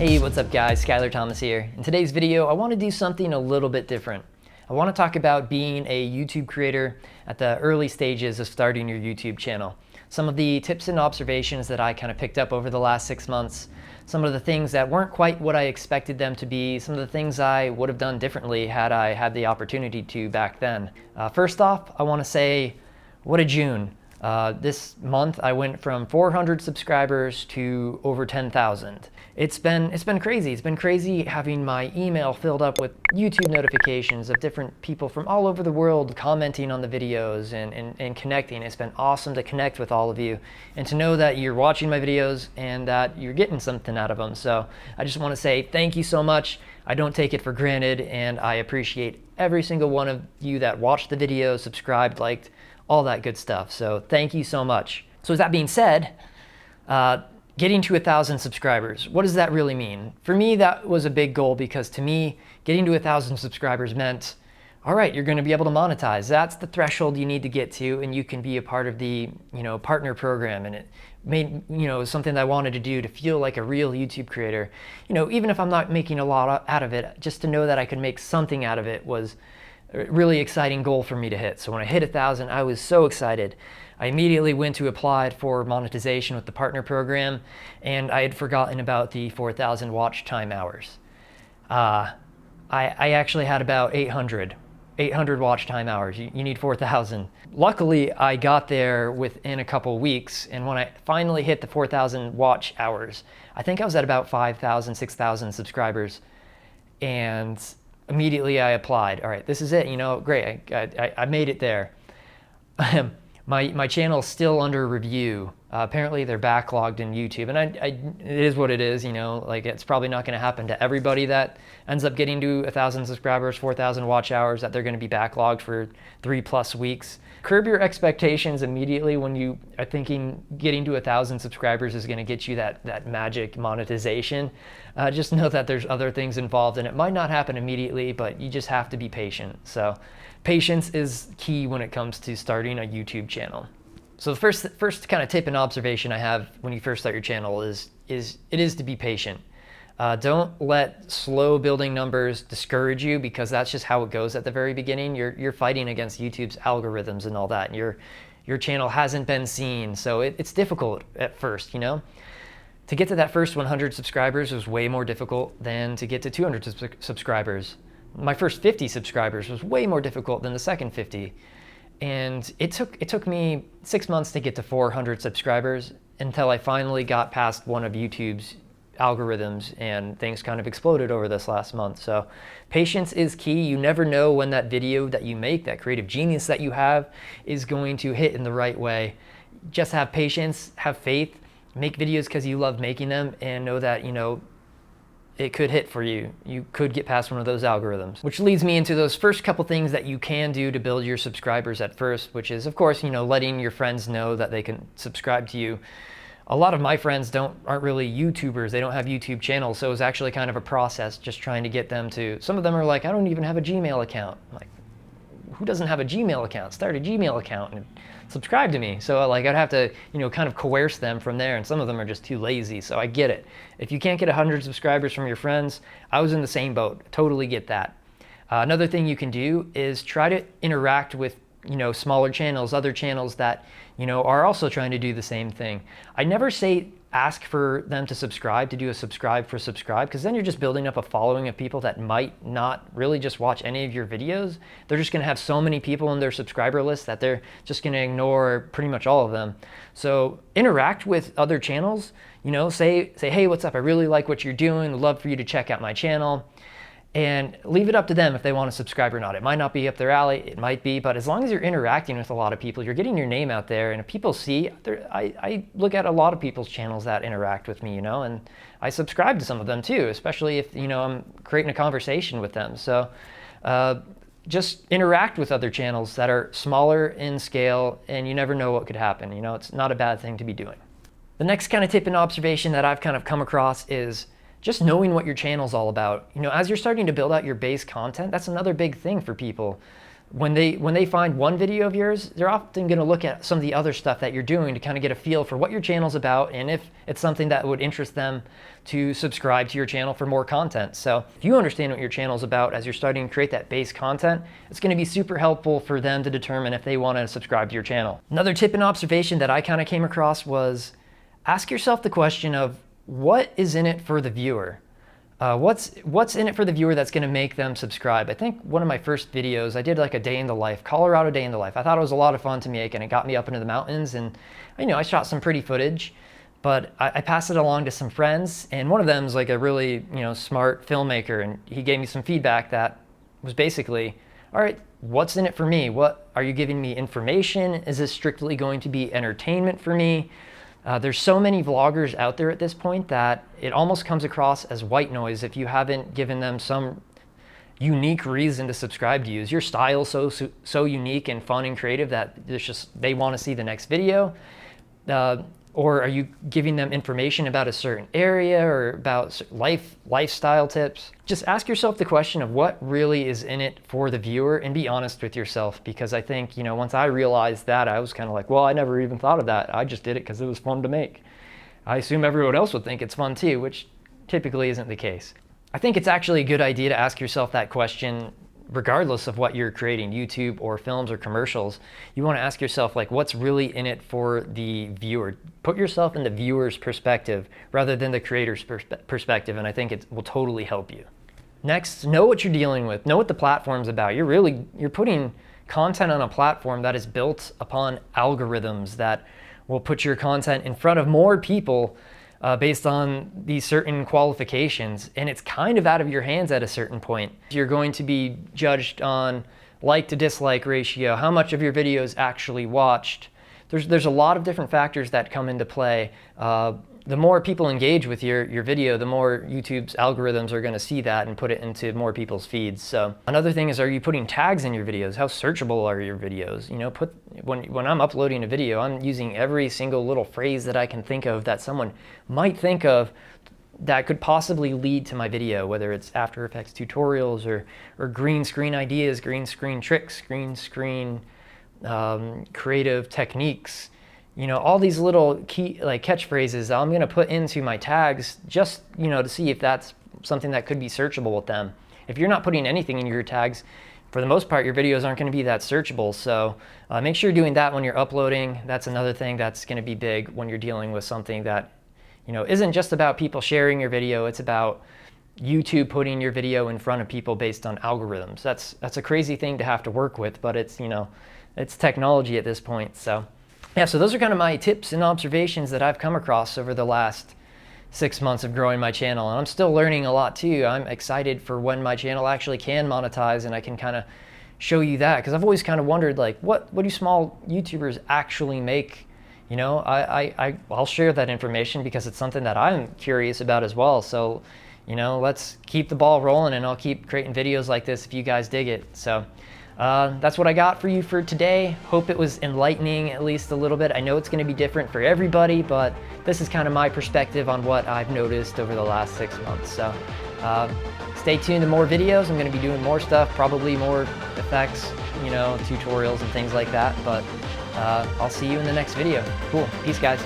Hey, what's up guys? Skyler Thomas here. In today's video, I want to do something a little bit different. I want to talk about being a YouTube creator at the early stages of starting your YouTube channel. Some of the tips and observations that I kind of picked up over the last 6 months, some of the things that weren't quite what I expected them to be, some of the things I would have done differently had I had the opportunity to back then. First off, I want to say, what a June. This month I went from 400 subscribers to over 10,000. It's been crazy. It's been crazy having my email filled up with YouTube notifications of different people from all over the world commenting on the videos and connecting. It's been awesome to connect with all of you and to know that you're watching my videos and that you're getting something out of them. So I just want to say thank you so much. I don't take it for granted, and I appreciate every single one of you that watched the video, subscribed, liked, all that good stuff. So thank you so much. So with that being said, getting to 1,000 subscribers, what does that really mean? For me, that was a big goal because to me, getting to 1,000 subscribers meant, all right, you're going to be able to monetize. That's the threshold you need to get to, and you can be a part of the, partner program. And it made, something that I wanted to do to feel like a real YouTube creator. Even if I'm not making a lot out of it, just to know that I could make something out of it was a really exciting goal for me to hit. So when I hit 1,000, I was so excited. I immediately went to apply for monetization with the partner program, and I had forgotten about the 4,000 watch time hours. I actually had about 800 watch time hours. You need 4,000. Luckily, I got there within a couple weeks, and when I finally hit the 4,000 watch hours, I think I was at about 5,000, 6,000 subscribers, and immediately I applied. All right, this is it, great, I made it there. My channel's still under review. Apparently they're backlogged in YouTube, and it is what it is, it's probably not gonna happen to everybody that ends up getting to 1,000 subscribers, 4,000 watch hours, that they're gonna be backlogged for 3+ weeks. Curb your expectations immediately when you are thinking getting to 1,000 subscribers is gonna get you that magic monetization. Just know that there's other things involved, and it might not happen immediately, but you just have to be patient. So patience is key when it comes to starting a YouTube channel. So the first kind of tip and observation I have when you first start your channel is to be patient. Don't let slow building numbers discourage you, because that's just how it goes at the very beginning. You're fighting against YouTube's algorithms and all that, and your channel hasn't been seen, so it's difficult at first. To get to that first 100 subscribers was way more difficult than to get to 200 subscribers. My first 50 subscribers was way more difficult than the second 50. And it took me 6 months to get to 400 subscribers until I finally got past one of YouTube's algorithms, and things kind of exploded over this last month. So patience is key. You never know when that video that you make, that creative genius that you have, is going to hit in the right way. Just have patience, have faith, make videos because you love making them, and know that, it could hit for you. You could get past one of those algorithms. Which leads me into those first couple things that you can do to build your subscribers at first, which is, of course, letting your friends know that they can subscribe to you. A lot of my friends aren't really YouTubers. They don't have YouTube channels, so it was actually kind of a process just trying to get them to. Some of them are like, I don't even have a Gmail account. I'm like, who doesn't have a Gmail account? Start a Gmail account and subscribe to me. So I'd have to, kind of coerce them from there, and some of them are just too lazy, so I get it. If you can't get 100 subscribers from your friends, I was in the same boat. Totally get that. Another thing you can do is try to interact with, smaller channels, other channels that, are also trying to do the same thing. I never say ask for them to subscribe, to do a subscribe for subscribe, because then you're just building up a following of people that might not really just watch any of your videos. They're just gonna have so many people on their subscriber list that they're just gonna ignore pretty much all of them. So interact with other channels, say, hey, what's up? I really like what you're doing. I'd love for you to check out my channel. And leave it up to them if they want to subscribe or not. It might not be up their alley, it might be, but as long as you're interacting with a lot of people, you're getting your name out there, and if people see, I look at a lot of people's channels that interact with me, and I subscribe to some of them too, especially if, I'm creating a conversation with them. So just interact with other channels that are smaller in scale, and you never know what could happen. It's not a bad thing to be doing. The next kind of tip and observation that I've kind of come across is just knowing what your channel's all about. As you're starting to build out your base content, that's another big thing for people. when they find one video of yours, they're often going to look at some of the other stuff that you're doing to kind of get a feel for what your channel's about and if it's something that would interest them to subscribe to your channel for more content. So if you understand what your channel's about as you're starting to create that base content, it's going to be super helpful for them to determine if they want to subscribe to your channel. Another tip and observation that I kind of came across was ask yourself the question of what is in it for the viewer? What's in it for the viewer that's going to make them subscribe? I think one of my first videos, I did like a day in the life, Colorado day in the life. I thought it was a lot of fun to make, and it got me up into the mountains, and I shot some pretty footage, but I passed it along to some friends, and one of them is like a really smart filmmaker, and he gave me some feedback that was basically, all right, what's in it for me? What are you giving me information? Is this strictly going to be entertainment for me? There's so many vloggers out there at this point that it almost comes across as white noise if you haven't given them some unique reason to subscribe to you. Is your style so unique and fun and creative that they want to see the next video? Or are you giving them information about a certain area or about lifestyle tips? Just ask yourself the question of what really is in it for the viewer, and be honest with yourself, because I think, once I realized that, I was kind of like, well, I never even thought of that. I just did it because it was fun to make. I assume everyone else would think it's fun too, which typically isn't the case. I think it's actually a good idea to ask yourself that question regardless of what you're creating, YouTube or films or commercials. You want to ask yourself, like, what's really in it for the viewer? Put yourself in the viewer's perspective rather than the creator's perspective, and I think it will totally help you. Next, know what you're dealing with. Know what the platform's about. You're putting content on a platform that is built upon algorithms that will put your content in front of more people based on these certain qualifications, and it's kind of out of your hands at a certain point. You're going to be judged on like to dislike ratio, how much of your video is actually watched. There's a lot of different factors that come into play. The more people engage with your video, the more YouTube's algorithms are going to see that and put it into more people's feeds. So another thing is, are you putting tags in your videos? How searchable are your videos? When I'm uploading a video, I'm using every single little phrase that I can think of that someone might think of that could possibly lead to my video, whether it's After Effects tutorials or green screen ideas, green screen tricks, green screen creative techniques. All these little key catchphrases I'm going to put into my tags just, to see if that's something that could be searchable with them. If you're not putting anything in your tags, for the most part, your videos aren't going to be that searchable. So make sure you're doing that when you're uploading. That's another thing that's going to be big when you're dealing with something that, isn't just about people sharing your video. It's about YouTube putting your video in front of people based on algorithms. That's a crazy thing to have to work with, but it's, it's technology at this point. So yeah, so those are kind of my tips and observations that I've come across over the last 6 months of growing my channel. And I'm still learning a lot too. I'm excited for when my channel actually can monetize and I can kind of show you that. Because I've always kind of wondered, like, what do small YouTubers actually make? I'll share that information because it's something that I'm curious about as well. So, let's keep the ball rolling, and I'll keep creating videos like this if you guys dig it. So that's what I got for you for today. Hope it was enlightening at least a little bit. I know it's going to be different for everybody, but this is kind of my perspective on what I've noticed over the last 6 months. So stay tuned to more videos. I'm going to be doing more stuff, probably more effects, tutorials and things like that. But I'll see you in the next video. Cool. Peace, guys.